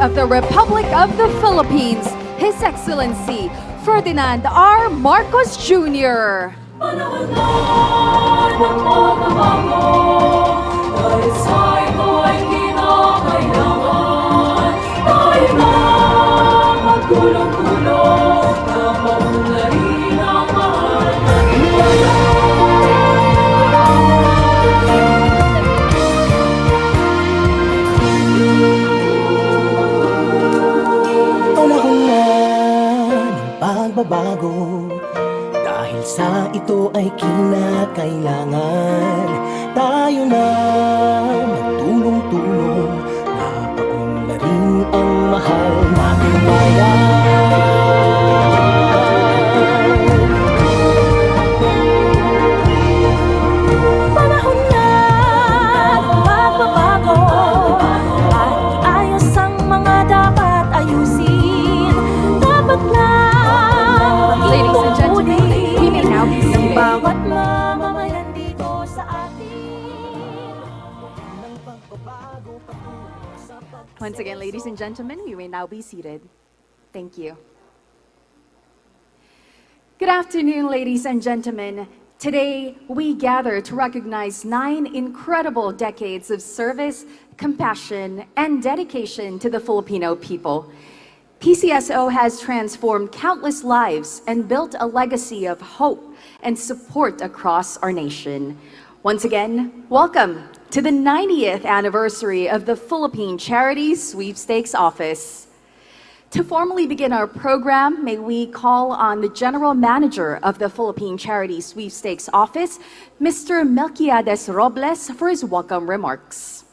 of the Republic of the Philippines, His Excellency Ferdinand R. Marcos Jr. Panahon na ng pagbabago, dahil sa ito ay kinakailangan, tayo na magtulong-tulong na maunlarin ang mahal na Panahon na ng pagbabago, dahil sa ito ay kinakailangan, tayo na magtulong-tulong na paunlarin ang mahal nating bayan. Panahon na ng pagbabago, at iayos ang mga dapat ayusin. Dapat lang Ladies and gentlemen, we may now be seated. bawat mamamayan dito sa atin ng pagbabago patungo sa Once again, ladies and gentlemen, we may now be seated. Thank you. Good afternoon, ladies and gentlemen. Today, we gather to recognize 9 incredible decades of service, compassion, and dedication to the Filipino people. PCSO has transformed countless lives and built a legacy of hope and support across our nation. Once again, welcome to the 90th anniversary of the Philippine Charity Sweepstakes Office. To formally begin our program, may we call on the General Manager of the Philippine Charity Sweepstakes Office, Mr. Melquiades Robles, for his welcome remarks.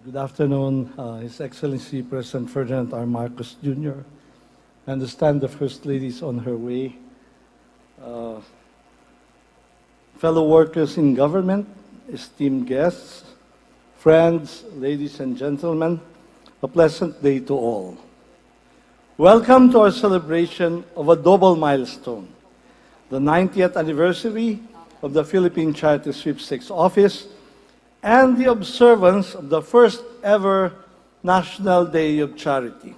Good afternoon, His Excellency President Ferdinand R. Marcos Jr. I understand the First Lady is on her way. Fellow workers in government, esteemed guests, friends, ladies and gentlemen, a pleasant day to all. Welcome to our celebration of a double milestone, the 90th anniversary of the Philippine Charity Sweepstakes Office and the observance of the first ever National Day of Charity.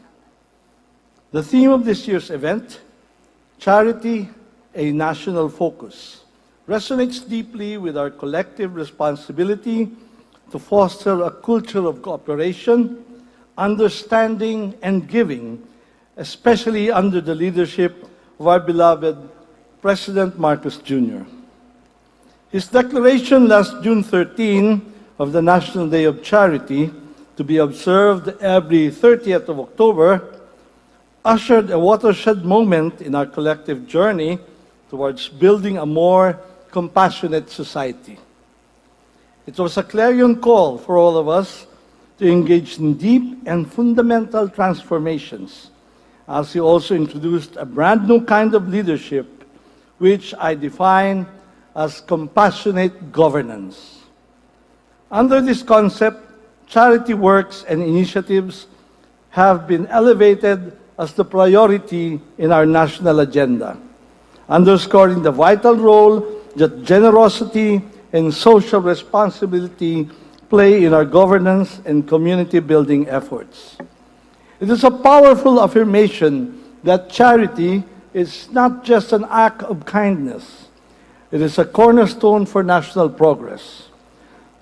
The theme of this year's event, Charity, a National Focus, resonates deeply with our collective responsibility to foster a culture of cooperation, understanding, and giving, especially under the leadership of our beloved President Marcos Jr. His declaration last June 13 of the National Day of Charity, to be observed every 30th of October, ushered a watershed moment in our collective journey towards building a more compassionate society. It was a clarion call for all of us to engage in deep and fundamental transformations, as he also introduced a brand new kind of leadership, which I define as compassionate governance. Under this concept, charity works and initiatives have been elevated as the priority in our national agenda, underscoring the vital role that generosity and social responsibility play in our governance and community building efforts. It is a powerful affirmation that charity is not just an act of kindness. It is a cornerstone for national progress.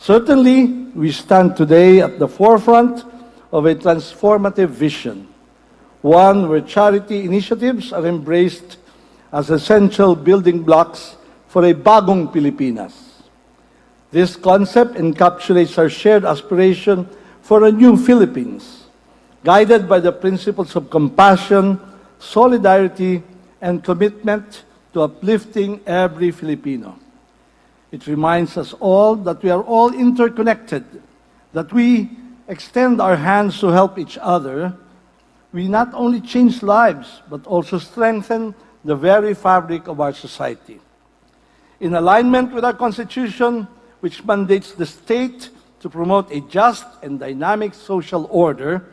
Certainly, we stand today at the forefront of a transformative vision, one where charity initiatives are embraced as essential building blocks for a Bagong Pilipinas. This concept encapsulates our shared aspiration for a new Philippines, guided by the principles of compassion, solidarity, and commitment to uplifting every Filipino. It reminds us all that we are all interconnected, that we extend our hands to help each other. We not only change lives, but also strengthen the very fabric of our society. In alignment with our Constitution, which mandates the state to promote a just and dynamic social order,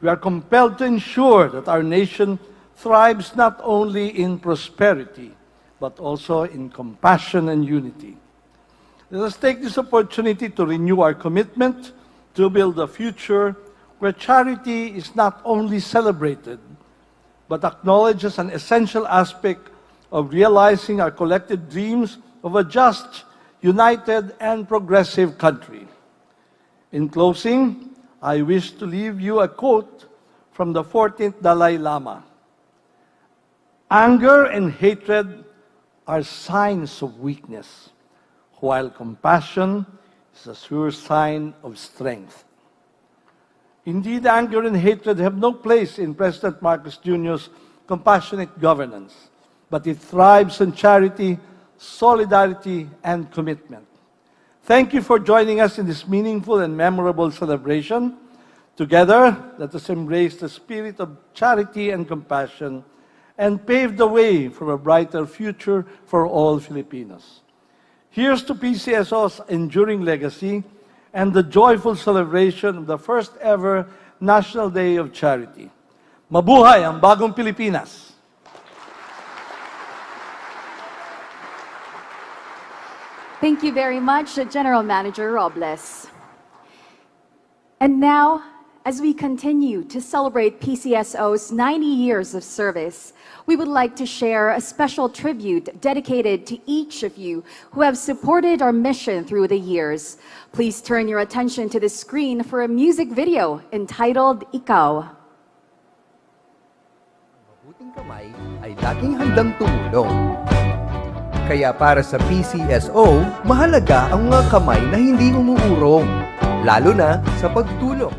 we are compelled to ensure that our nation thrives not only in prosperity, but also in compassion and unity. Let us take this opportunity to renew our commitment to build a future where charity is not only celebrated, but acknowledged as an essential aspect of realizing our collective dreams of a just, united, and progressive country. In closing, I wish to leave you a quote from the 14th Dalai Lama. Anger and hatred are signs of weakness, while compassion is a sure sign of strength. Indeed, anger and hatred have no place in President Marcos Jr.'s compassionate governance, but it thrives on charity, solidarity, and commitment. Thank you for joining us in this meaningful and memorable celebration. Together, let us embrace the spirit of charity and compassion and pave the way for a brighter future for all Filipinos. Here's to PCSO's enduring legacy and the joyful celebration of the first ever National Day of Charity. Mabuhay ang Bagong Pilipinas! Thank you very much, General Manager Robles. And now, as we continue to celebrate PCSO's 90 years of service, we would like to share a special tribute dedicated to each of you who have supported our mission through the years. Please turn your attention to the screen for a music video entitled Ikaw. Mabuting kamay ay laging handang tumulong. Kaya para sa PCSO, mahalaga ang mga kamay na hindi umuurong, lalo na sa pagtulong.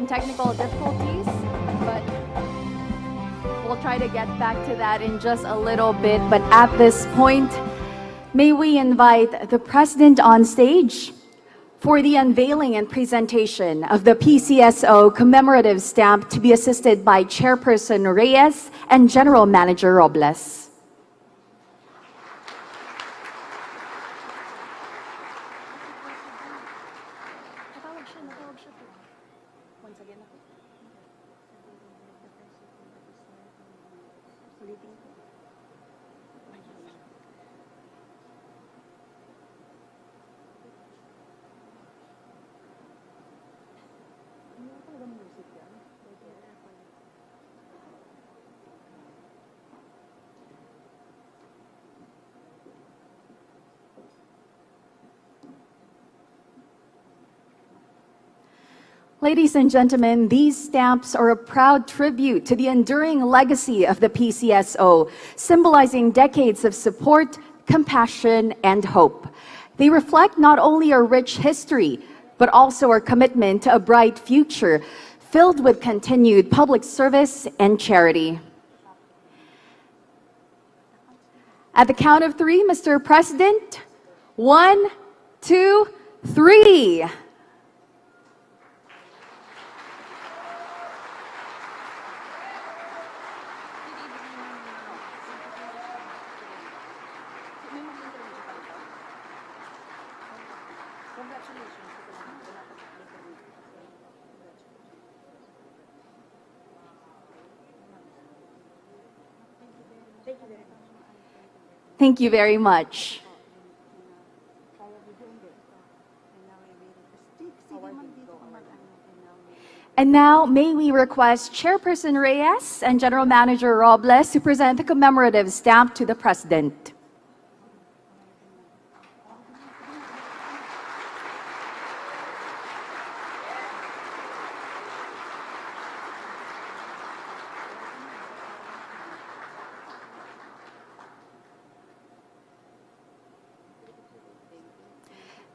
Technical difficulties, but we'll try to get back to that in just a little bit. But at this point, may we invite the President on stage for the unveiling and presentation of the PCSO commemorative stamp, to be assisted by Chairperson Reyes and General Manager Robles. Ladies and gentlemen, these stamps are a proud tribute to the enduring legacy of the PCSO, symbolizing decades of support, compassion, and hope. They reflect not only our rich history, but also our commitment to a bright future filled with continued public service and charity. At the count of three, Mr. President, 1, 2, 3. Thank you very much. And now, may we request Chairperson Reyes and General Manager Robles to present the commemorative stamp to the President.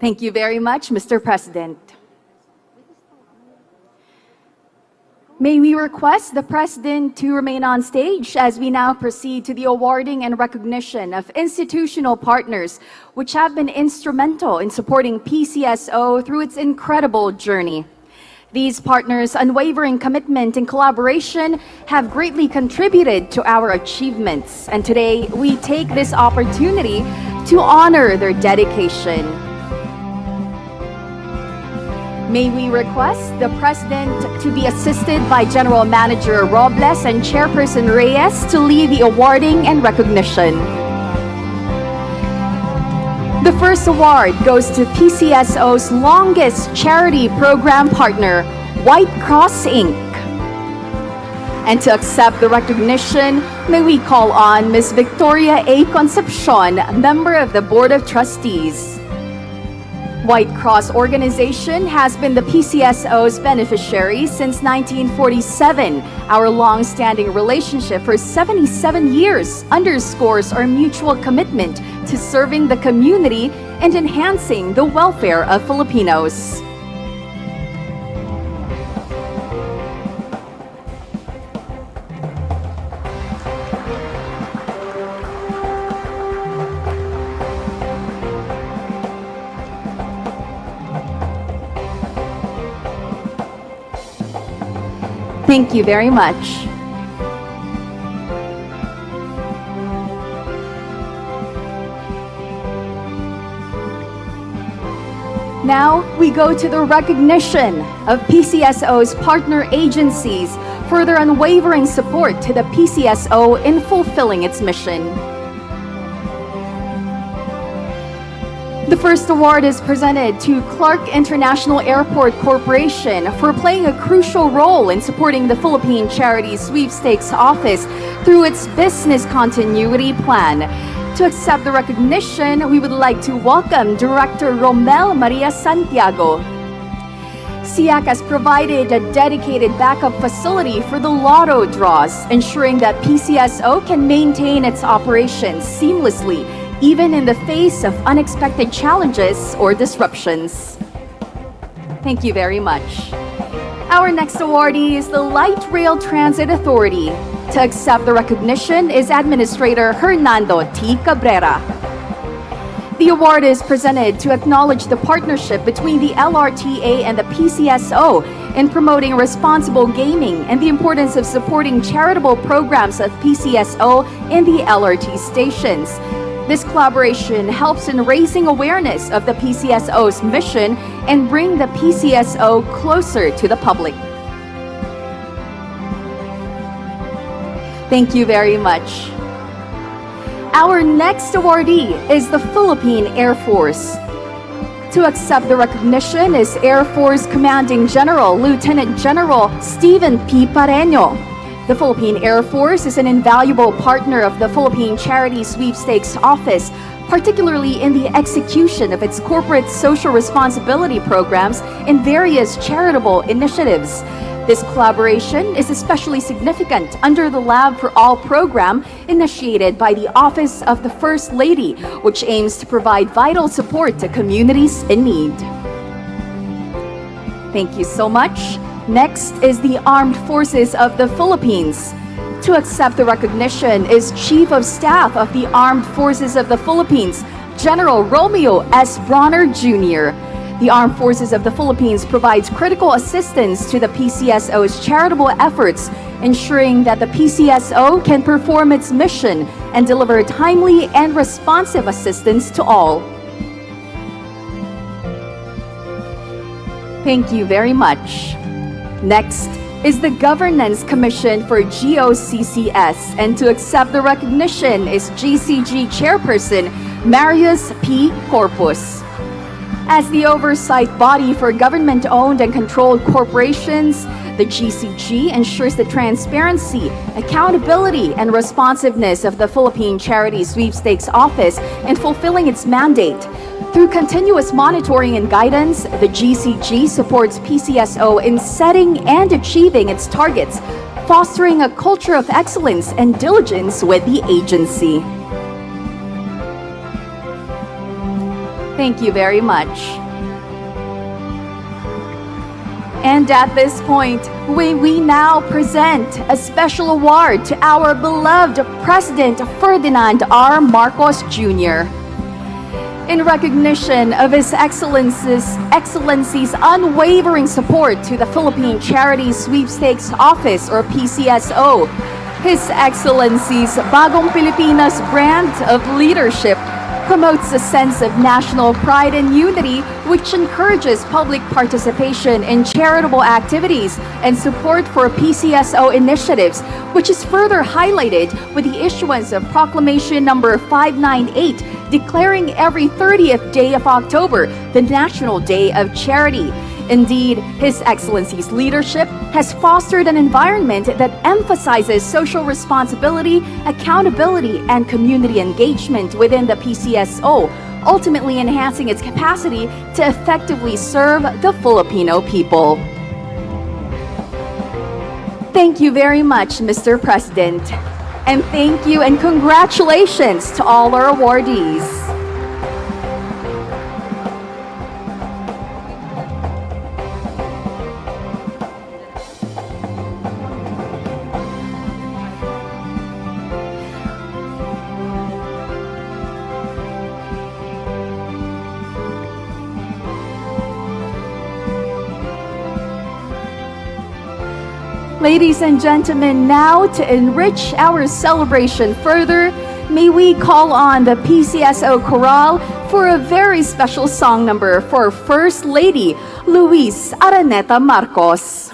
Thank you very much, Mr. President. May we request the President to remain on stage as we now proceed to the awarding and recognition of institutional partners which have been instrumental in supporting PCSO through its incredible journey. These partners' unwavering commitment and collaboration have greatly contributed to our achievements, and today we take this opportunity to honor their dedication. May we request the President to be assisted by General Manager Robles and Chairperson Reyes to lead the awarding and recognition. The first award goes to PCSO's longest charity program partner, White Cross Inc. And to accept the recognition, may we call on Ms. Victoria A. Concepcion, member of the Board of Trustees. White Cross organization has been the PCSO's beneficiary since 1947. Our long-standing relationship for 77 years underscores our mutual commitment to serving the community and enhancing the welfare of Filipinos. Thank you very much. Now we go to the recognition of PCSO's partner agencies for their unwavering support to the PCSO in fulfilling its mission. The first award is presented to Clark International Airport Corporation for playing a crucial role in supporting the Philippine Charity Sweepstakes Office through its business continuity plan. To accept the recognition, we would like to welcome Director Romel Maria Santiago. SIAC has provided a dedicated backup facility for the lotto draws, ensuring that PCSO can maintain its operations seamlessly, even in the face of unexpected challenges or disruptions. Thank you very much. Our next awardee is the Light Rail Transit Authority. To accept the recognition is Administrator Hernando T. Cabrera. The award is presented to acknowledge the partnership between the LRTA and the PCSO in promoting responsible gaming and the importance of supporting charitable programs of PCSO in the LRT stations. This collaboration helps in raising awareness of the PCSO's mission and bring the PCSO closer to the public. Thank you very much. Our next awardee is the Philippine Air Force. To accept the recognition is Air Force Commanding General Lieutenant General Stephen P. Pareño. The Philippine Air Force is an invaluable partner of the Philippine Charity Sweepstakes Office, particularly in the execution of its corporate social responsibility programs and various charitable initiatives. This collaboration is especially significant under the Lab for All program initiated by the Office of the First Lady, which aims to provide vital support to communities in need. Thank you so much. Next is the Armed Forces of the Philippines. To accept the recognition is Chief of Staff of the Armed Forces of the Philippines, General Romeo S. Bronner Jr. The Armed Forces of the Philippines provides critical assistance to the PCSO's charitable efforts, ensuring that the PCSO can perform its mission and deliver timely and responsive assistance to all. Thank you very much. Next is the Governance Commission for GOCCS, and to accept the recognition is GCG Chairperson Marius P. Corpus. As the oversight body for government-owned and controlled corporations, the GCG ensures the transparency, accountability, and responsiveness of the Philippine Charity Sweepstakes Office in fulfilling its mandate. Through continuous monitoring and guidance, the GCG supports PCSO in setting and achieving its targets, fostering a culture of excellence and diligence with the agency. Thank you very much. And at this point, we now present a special award to our beloved President Ferdinand R. Marcos Jr. In recognition of His Excellency's unwavering support to the Philippine Charity Sweepstakes Office, or PCSO, His Excellency's Bagong Pilipinas brand of leadership promotes a sense of national pride and unity, which encourages public participation in charitable activities and support for PCSO initiatives, which is further highlighted with the issuance of Proclamation Number 598, declaring every 30th day of October the National Day of Charity. Indeed, His Excellency's leadership has fostered an environment that emphasizes social responsibility, accountability, and community engagement within the PCSO, ultimately enhancing its capacity to effectively serve the Filipino people. Thank you very much, Mr. President. And thank you and congratulations to all our awardees. Ladies and gentlemen, now to enrich our celebration further, may we call on the PCSO Chorale for a very special song number for First Lady Louise Araneta Marcos.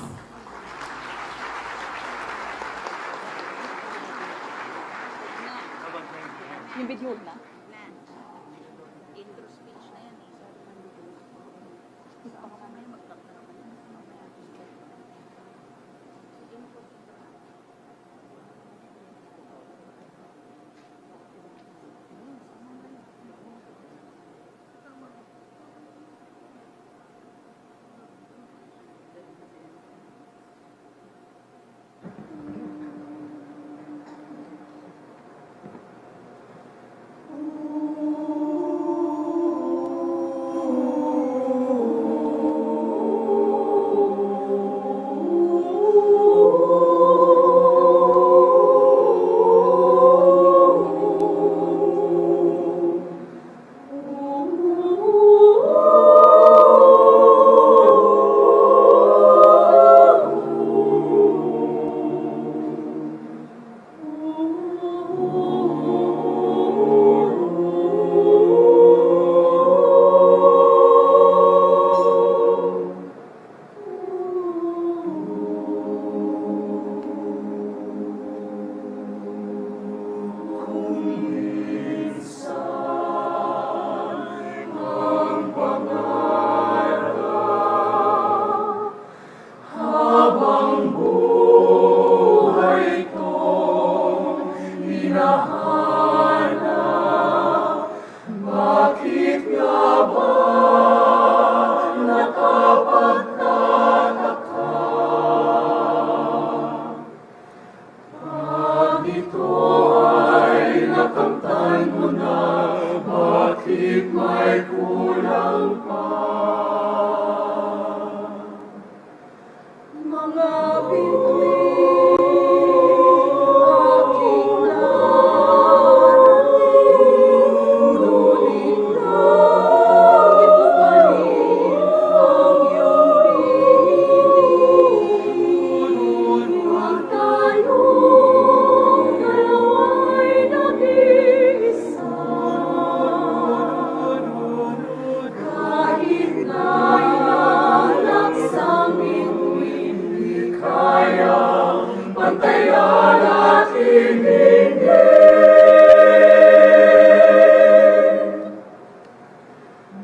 maligayang pantayan at hiningi.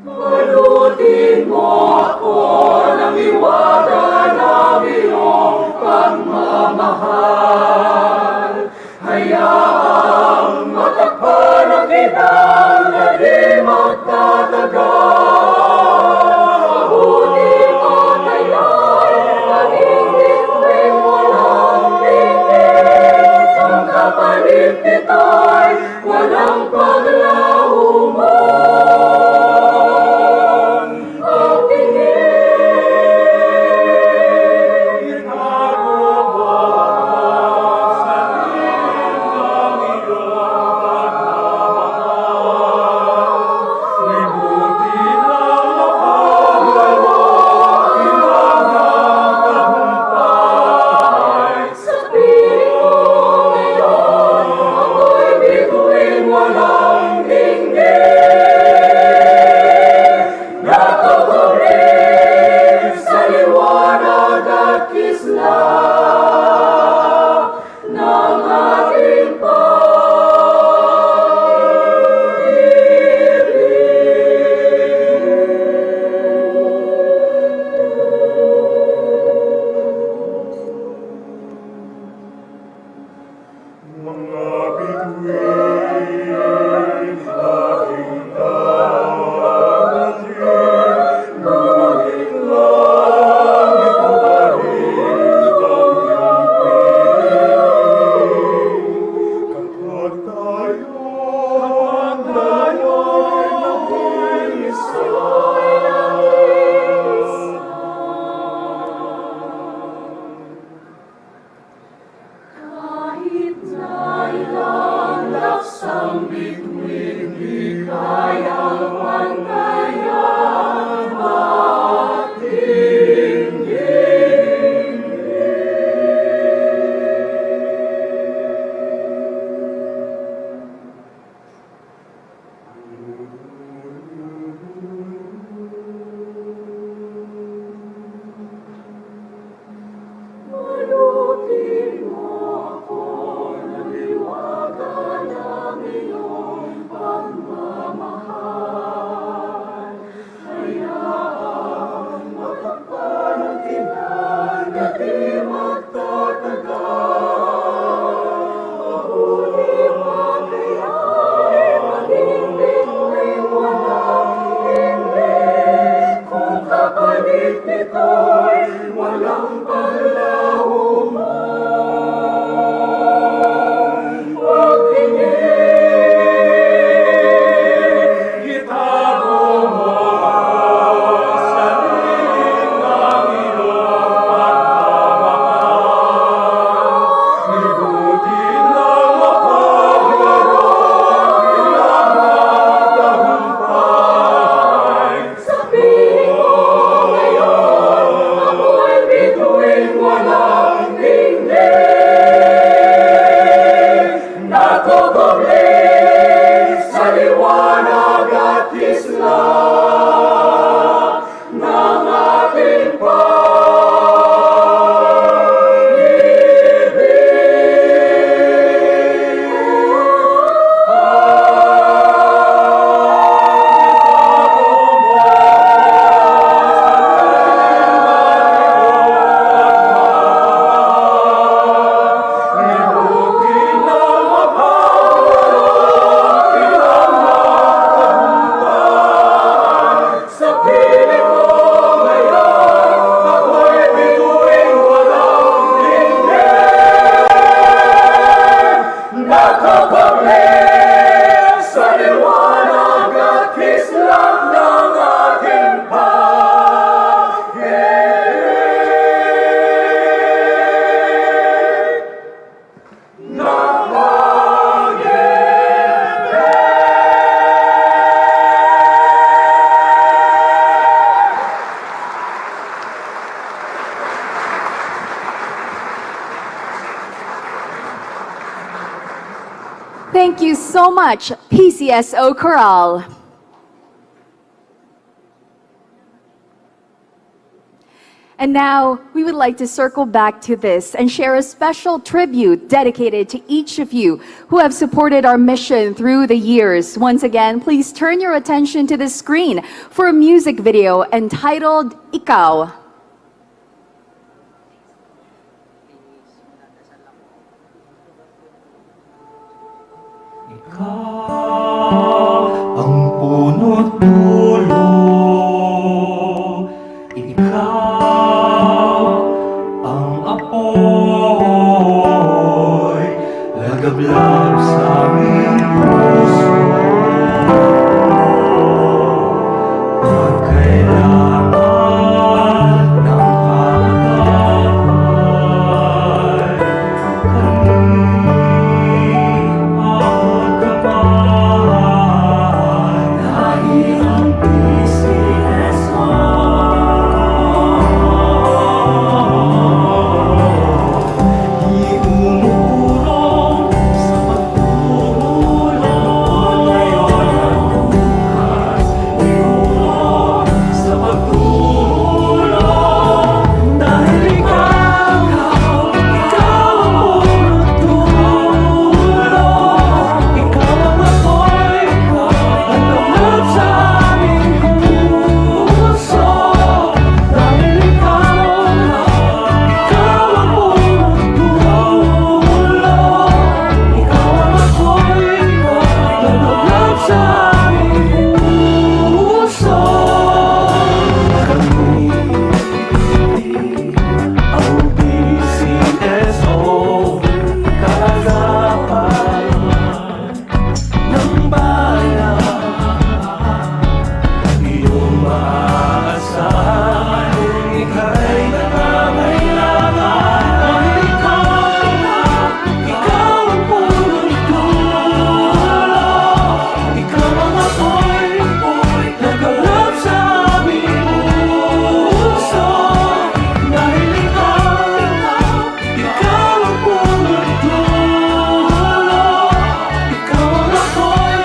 Balutin mo ako ng iwaga ng iyong pagmamahal. Hayaang matakpan ang kinang na di magtatagal. Balutin mo kaya'y maging bituin walang tingin. Ang kapalit nito'y walang paglaho mo. Thank you so much, PCSO And now, we would like to circle back to this and share a special tribute dedicated to each of you who have supported our mission through the years. Once again, please turn your attention to the screen for a music video entitled Ikaw. Ang puno't dulo, ikaw ang apoy, lagablab sa aming puso. Pag kailangan ng kagabay, kami ang gabay. Dahil ang PCSO di umurong sa pagtulong. Ngayon at bukas, iulong sa pagtulong. Dahil ikaw ang punot dulo. Ikaw ang apoy, ang loob sa aming puso. Dahil ikaw ang punot dulo. Ikaw ang apoy, ang loob sa aming puso. Kami ang PCSO, kagagapan ng bayan. Iyong maaasahan, ika'y nangangailangan. Dahil ikaw ang punot dulo. Ikaw ang apoy, nagablab sa aming puso. Dahil ikaw ang punot dulo. Ikaw ang apoy,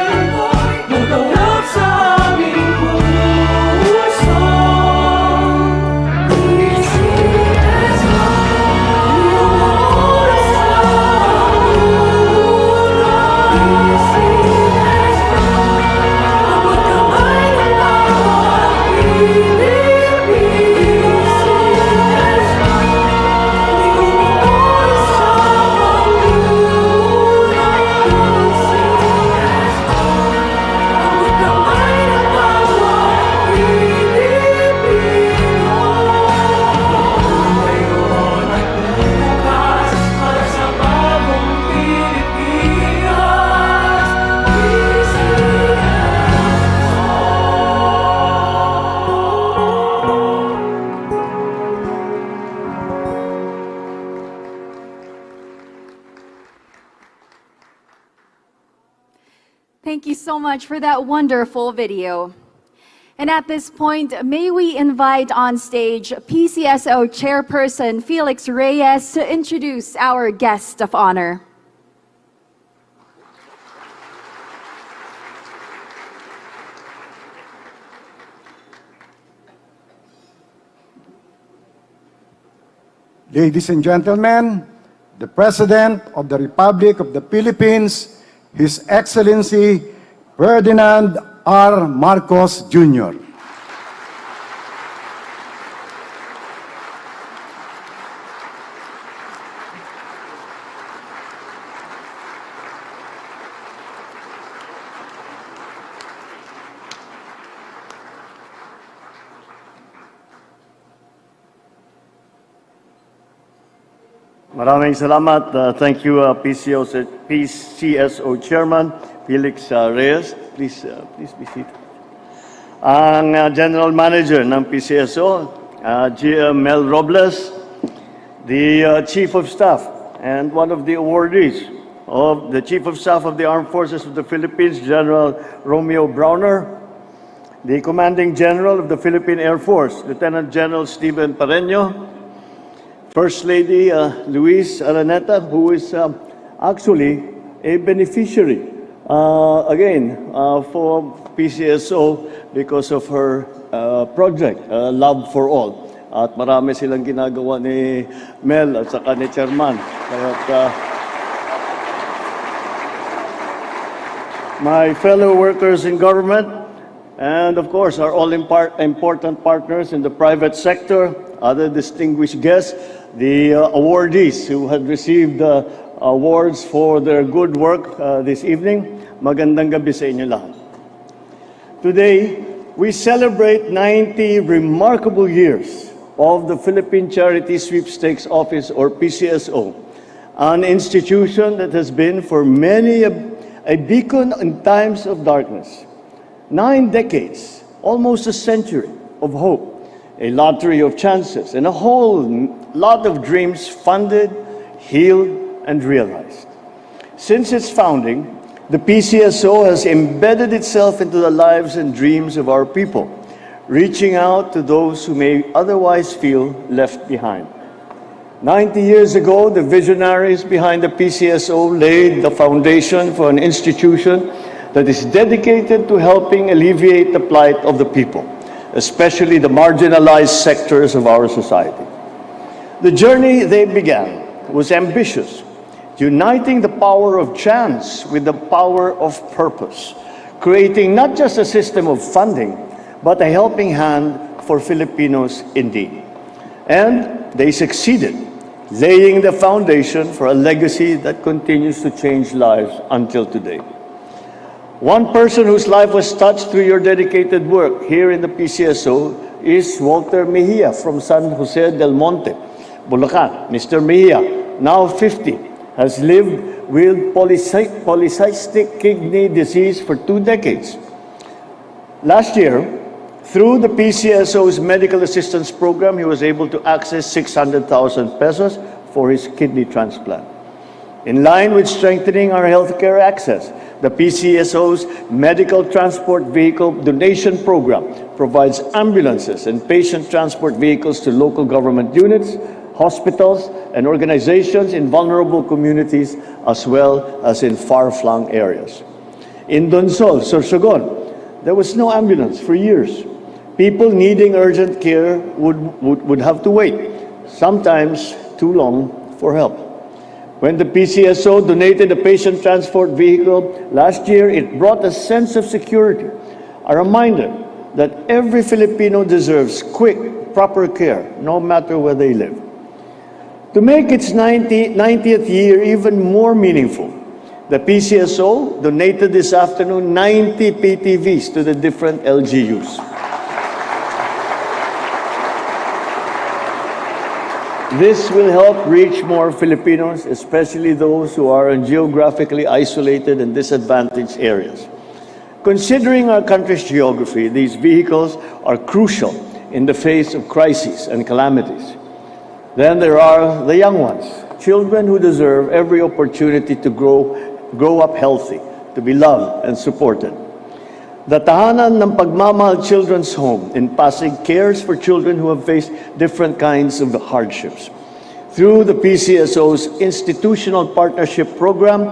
nagablab sa aming puso. PCSO, lumulong sa dulo. PCSO, abot kamay ng bawat Pilipino. PCSO, di umutol sa pagdulo. PCSO, abot kamay ng bawat Pilipino. Ngayon at bukas, para sa bagong Pilipinas. Thank you so much for that wonderful video. And at this point, may we invite on stage PCSO Chairperson Felix Reyes to introduce our guest of honor. Ladies and gentlemen, the President of the Republic of the Philippines, His Excellency Ferdinand R. Marcos Jr. Maraming salamat. Thank you, PCSO Chairman Felix Reyes. Please be seated. Ang General Manager ng PCSO, GM Mel Robles, the Chief of Staff and one of the awardees of the Chief of Staff of the Armed Forces of the Philippines, General Romeo Browner, the Commanding General of the Philippine Air Force, Lieutenant General Stephen Pareño, First Lady Louise Araneta, who is actually a beneficiary for PCSO because of her project, Love for All. At marami silang ginagawa ni Mel at saka ni Chairman. Kaya my fellow workers in government, and of course our all important partners in the private sector, other distinguished guests, the awardees who had received awards for their good work this evening, magandang gabi sa inyo lahat. Today, we celebrate 90 remarkable years of the Philippine Charity Sweepstakes Office, or PCSO, an institution that has been for many a beacon in times of darkness. 9 decades, almost a century of hope, a lottery of chances, and a whole lot of dreams funded, healed, and realized. Since its founding, the PCSO has embedded itself into the lives and dreams of our people, reaching out to those who may otherwise feel left behind. 90 years ago, the visionaries behind the PCSO laid the foundation for an institution that is dedicated to helping alleviate the plight of the people, especially the marginalized sectors of our society. The journey they began was ambitious, uniting the power of chance with the power of purpose, creating not just a system of funding, but a helping hand for Filipinos indeed. And they succeeded, laying the foundation for a legacy that continues to change lives until today. One person whose life was touched through your dedicated work here in the PCSO is Walter Mejia from San Jose del Monte, Bulacan. Mr. Mejia, now 50, has lived with polycystic kidney disease for 2 decades. Last year, through the PCSO's medical assistance program, he was able to access 600,000 pesos for his kidney transplant. In line with strengthening our healthcare access, the PCSO's medical transport vehicle donation program provides ambulances and patient transport vehicles to local government units, hospitals, and organizations in vulnerable communities, as well as in far-flung areas. In Donsol, Sorsogon, there was no ambulance for years. People needing urgent care would have to wait, sometimes too long, for help. When the PCSO donated a patient transport vehicle last year, it brought a sense of security, a reminder that every Filipino deserves quick, proper care, no matter where they live. To make its 90th year even more meaningful, the PCSO donated this afternoon 90 PTVs to the different LGUs. This will help reach more Filipinos, especially those who are in geographically isolated and disadvantaged areas. Considering our country's geography, these vehicles are crucial in the face of crises and calamities. Then there are the young ones, children who deserve every opportunity to grow up healthy, to be loved and supported. The Tahanan ng Pagmamahal Children's Home in Pasig cares for children who have faced different kinds of hardships. Through the PCSO's institutional partnership program,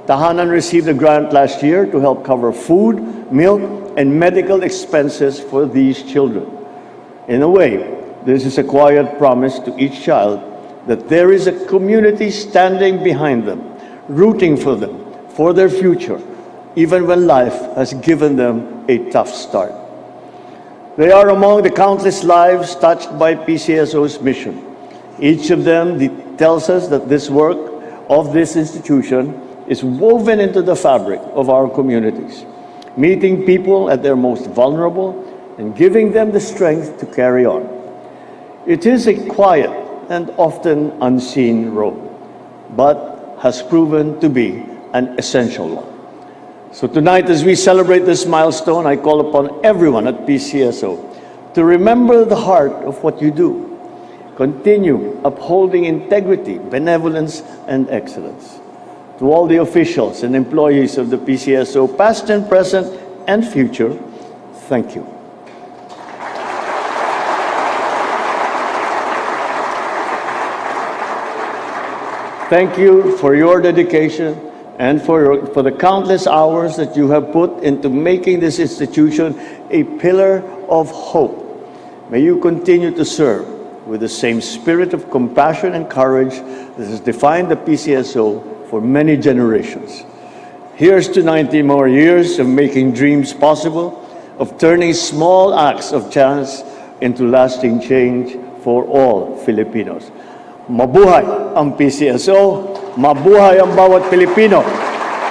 Tahanan received a grant last year to help cover food, milk, and medical expenses for these children. In a way, this is a quiet promise to each child that there is a community standing behind them, rooting for them, for their future, even when life has given them a tough start. They are among the countless lives touched by PCSO's mission. Each of them tells us that this work of this institution is woven into the fabric of our communities, meeting people at their most vulnerable and giving them the strength to carry on. It is a quiet and often unseen road, but has proven to be an essential one. So tonight, as we celebrate this milestone, I call upon everyone at PCSO to remember the heart of what you do. Continue upholding integrity, benevolence, and excellence. To all the officials and employees of the PCSO, past and present and future, thank you. Thank you for your dedication and for the countless hours that you have put into making this institution a pillar of hope. May you continue to serve with the same spirit of compassion and courage that has defined the PCSO for many generations. Here's to 90 more years of making dreams possible, of turning small acts of chance into lasting change for all Filipinos. Mabuhay ang PCSO, mabuhay ang bawat Pilipino.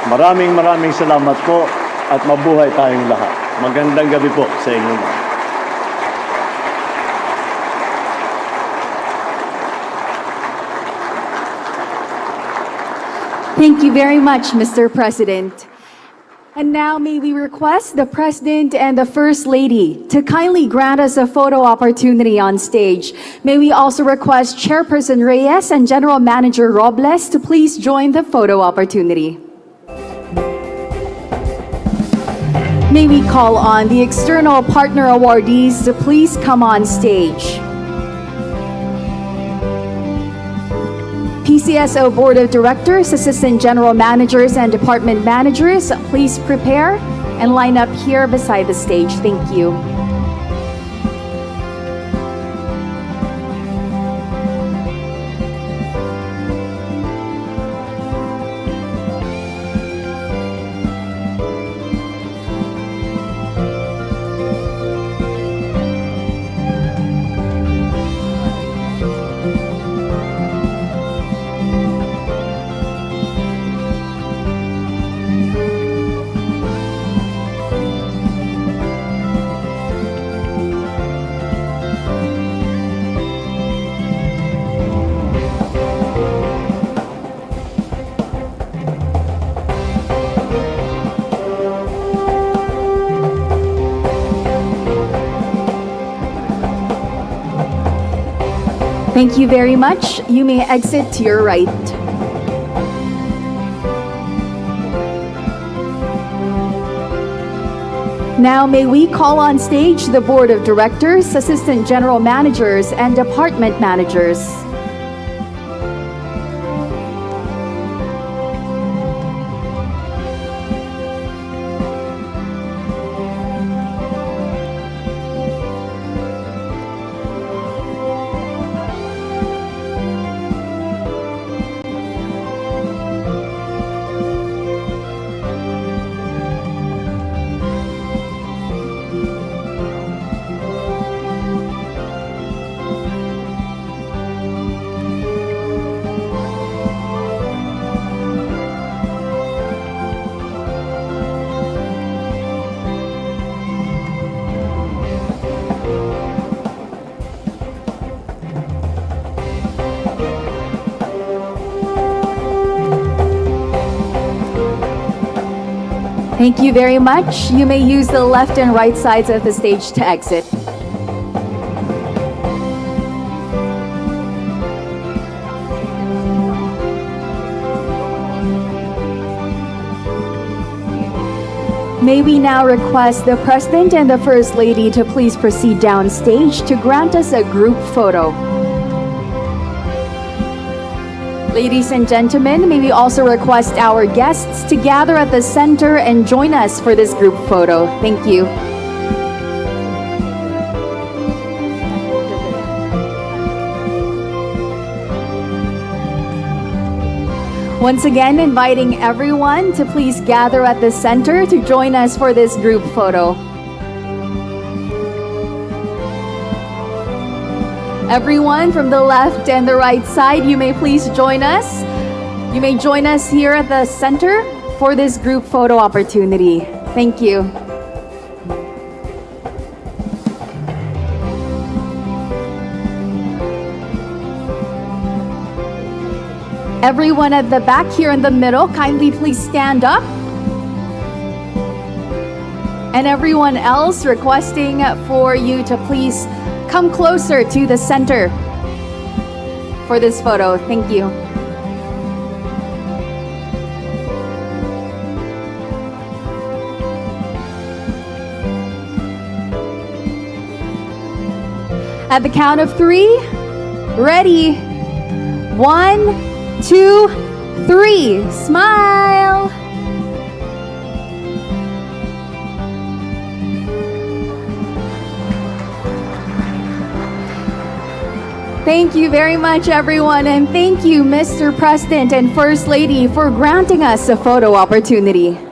Maraming salamat po at mabuhay tayong lahat. Magandang gabi po sa inyong lahat. Thank you very much, Mr. President. And now may we request the President and the First Lady to kindly grant us a photo opportunity on stage. May we also request Chairperson Reyes and General Manager Robles to please join the photo opportunity. May we call on the external partner awardees to please come on stage. PCSO Board of Directors, Assistant General Managers, and Department Managers, please prepare and line up here beside the stage. Thank you. Thank you very much. You may exit to your right. Now may we call on stage the Board of Directors, Assistant General Managers, and Department Managers. Thank you very much. You may use the left and right sides of the stage to exit. May we now request the President and the First Lady to please proceed downstage to grant us a group photo. Ladies and gentlemen, may we also request our guests to gather at the center and join us for this group photo. Thank you. Once again, inviting everyone to please gather at the center to join us for this group photo. Everyone from the left and the right side, you may please join us. You may join us here at the center for this group photo opportunity. Thank you. Everyone at the back here in the middle, kindly please stand up. And everyone else, requesting for you to please come closer to the center for this photo. Thank you. At the count of 3, ready? 1, 2, 3. Smile. Thank you very much, everyone, and thank you, Mr. President and First Lady, for granting us a photo opportunity.